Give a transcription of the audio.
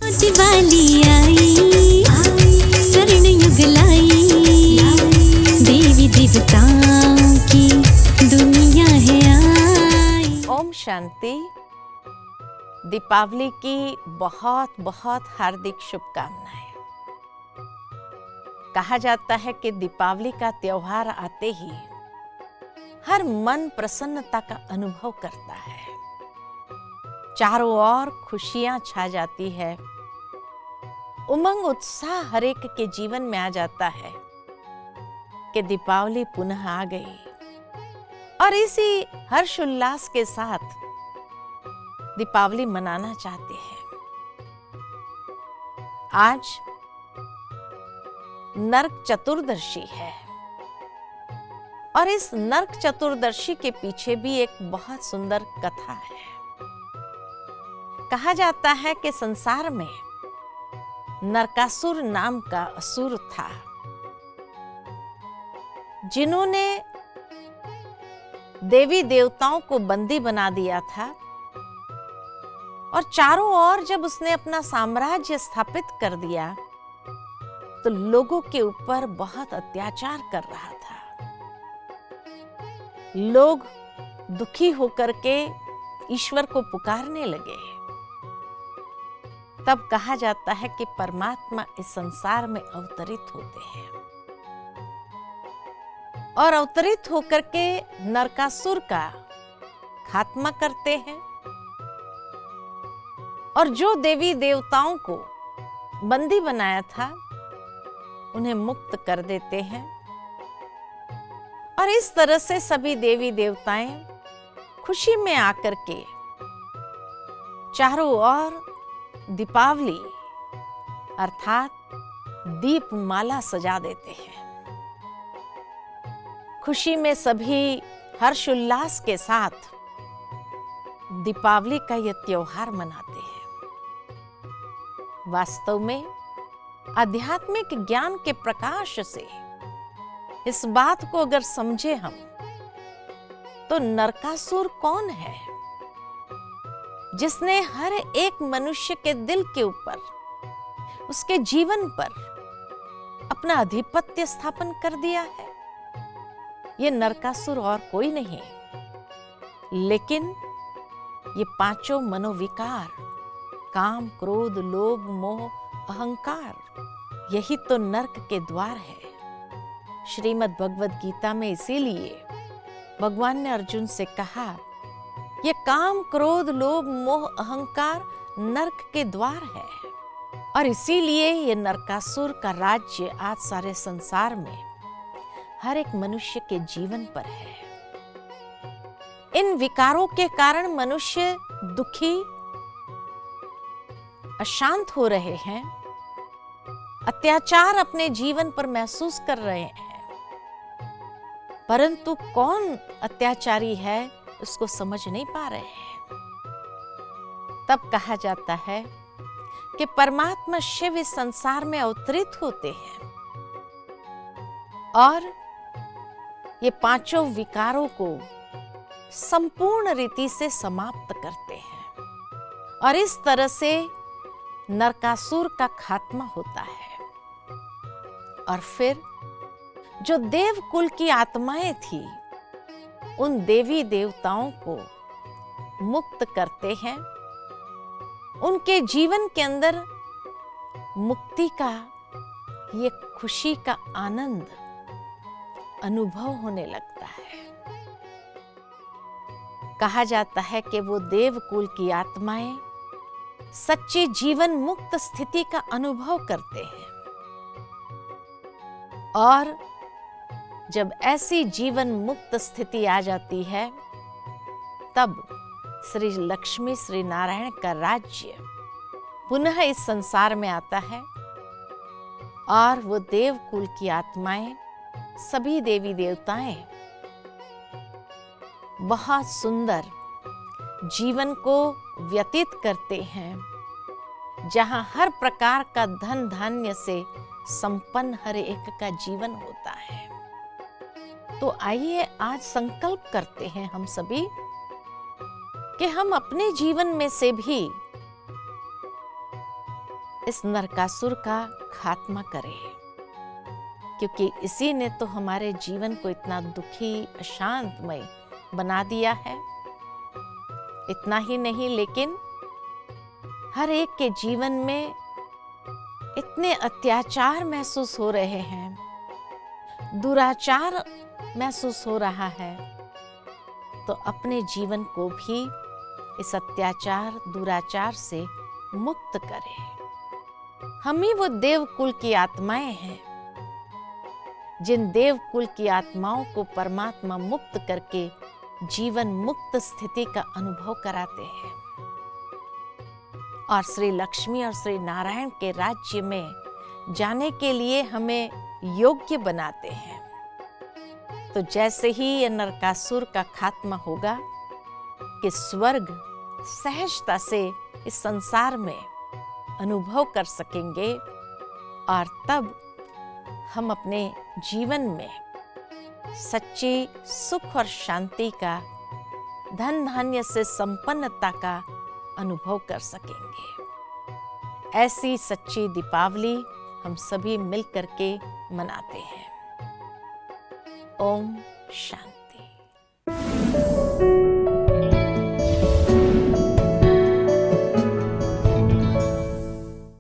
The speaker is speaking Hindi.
दिवाली आई स्वर्ण युग लाई, देवी देवताओं की दुनिया है आई। ओम शांति। दीपावली की बहुत बहुत हार्दिक शुभकामनाएं। कहा जाता है कि दीपावली का त्योहार आते ही हर मन प्रसन्नता का अनुभव करता है, चारों ओर खुशियां छा जाती है, उमंग उत्साह हर एक के जीवन में आ जाता है कि दीपावली पुनः आ गई। और इसी हर्षोल्लास के साथ दीपावली मनाना चाहते हैं। आज नरक चतुर्दशी है और इस नरक चतुर्दशी के पीछे भी एक बहुत सुंदर कथा है। कहा जाता है कि संसार में नरकासुर नाम का असुर था, जिन्होंने देवी देवताओं को बंदी बना दिया था और चारों ओर जब उसने अपना साम्राज्य स्थापित कर दिया तो लोगों के ऊपर बहुत अत्याचार कर रहा था। लोग दुखी होकर के ईश्वर को पुकारने लगे। तब कहा जाता है कि परमात्मा इस संसार में अवतरित होते हैं और अवतरित होकर के नरकासुर का खात्मा करते हैं और जो देवी देवताओं को बंदी बनाया था उन्हें मुक्त कर देते हैं। और इस तरह से सभी देवी देवताएं खुशी में आकर के चारों ओर दीपावली अर्थात दीपमाला सजा देते हैं। खुशी में सभी हर्षोल्लास के साथ दीपावली का यह त्योहार मनाते हैं। वास्तव में आध्यात्मिक ज्ञान के प्रकाश से इस बात को अगर समझे हम तो नरकासुर कौन है, जिसने हर एक मनुष्य के दिल के ऊपर, उसके जीवन पर अपना आधिपत्य स्थापन कर दिया है। ये नरकासुर और कोई नहीं, लेकिन ये पांचों मनोविकार, काम, क्रोध, लोभ, मोह, अहंकार, यही तो नरक के द्वार है। श्रीमद् भगवद गीता में इसीलिए भगवान ने अर्जुन से कहा, ये काम, क्रोध, लोभ, मोह, अहंकार नरक के द्वार है। और इसीलिए ये नरकासुर का राज्य आज सारे संसार में हर एक मनुष्य के जीवन पर है। इन विकारों के कारण मनुष्य दुखी, अशांत हो रहे हैं, अत्याचार अपने जीवन पर महसूस कर रहे हैं। परंतु कौन अत्याचारी है उसको समझ नहीं पा रहे हैं। तब कहा जाता है कि परमात्मा शिव इस संसार में अवतरित होते हैं और ये पांचों विकारों को संपूर्ण रीति से समाप्त करते हैं और इस तरह से नरकासुर का खात्मा होता है। और फिर जो देव कुल की आत्माएं थी उन देवी देवताओं को मुक्त करते हैं। उनके जीवन के अंदर मुक्ति का, ये खुशी का आनंद अनुभव होने लगता है। कहा जाता है कि वो देवकुल की आत्माएं सच्ची जीवन मुक्त स्थिति का अनुभव करते हैं और जब ऐसी जीवन मुक्त स्थिति आ जाती है तब श्री लक्ष्मी, श्री नारायण का राज्य पुनः इस संसार में आता है और वो देवकुल की आत्माएं, सभी देवी देवताएं बहुत सुंदर जीवन को व्यतीत करते हैं, जहां हर प्रकार का धन धान्य से संपन्न हर एक का जीवन होता है। तो आइए आज संकल्प करते हैं हम सभी कि हम अपने जीवन में से भी इस नरकासुर का खात्मा करे, क्योंकि इसी ने तो हमारे जीवन को इतना दुखी अशांतमय बना दिया है। इतना ही नहीं, लेकिन हर एक के जीवन में इतने अत्याचार महसूस हो रहे हैं, दुराचार महसूस हो रहा है, तो अपने जीवन को भी इस अत्याचार दुराचार से मुक्त करें। हम ही वो देव कुल की आत्माएं हैं, जिन देव कुल की आत्माओं को परमात्मा मुक्त करके जीवन मुक्त स्थिति का अनुभव कराते हैं और श्री लक्ष्मी और श्री नारायण के राज्य में जाने के लिए हमें योग्य बनाते हैं। तो जैसे ही ये नरकासुर का खात्मा होगा कि स्वर्ग सहजता से इस संसार में अनुभव कर सकेंगे, और तब हम अपने जीवन में सच्ची सुख और शांति का, धन धान्य से संपन्नता का अनुभव कर सकेंगे। ऐसी सच्ची दीपावली हम सभी मिल करके मनाते हैं। ओम शांति।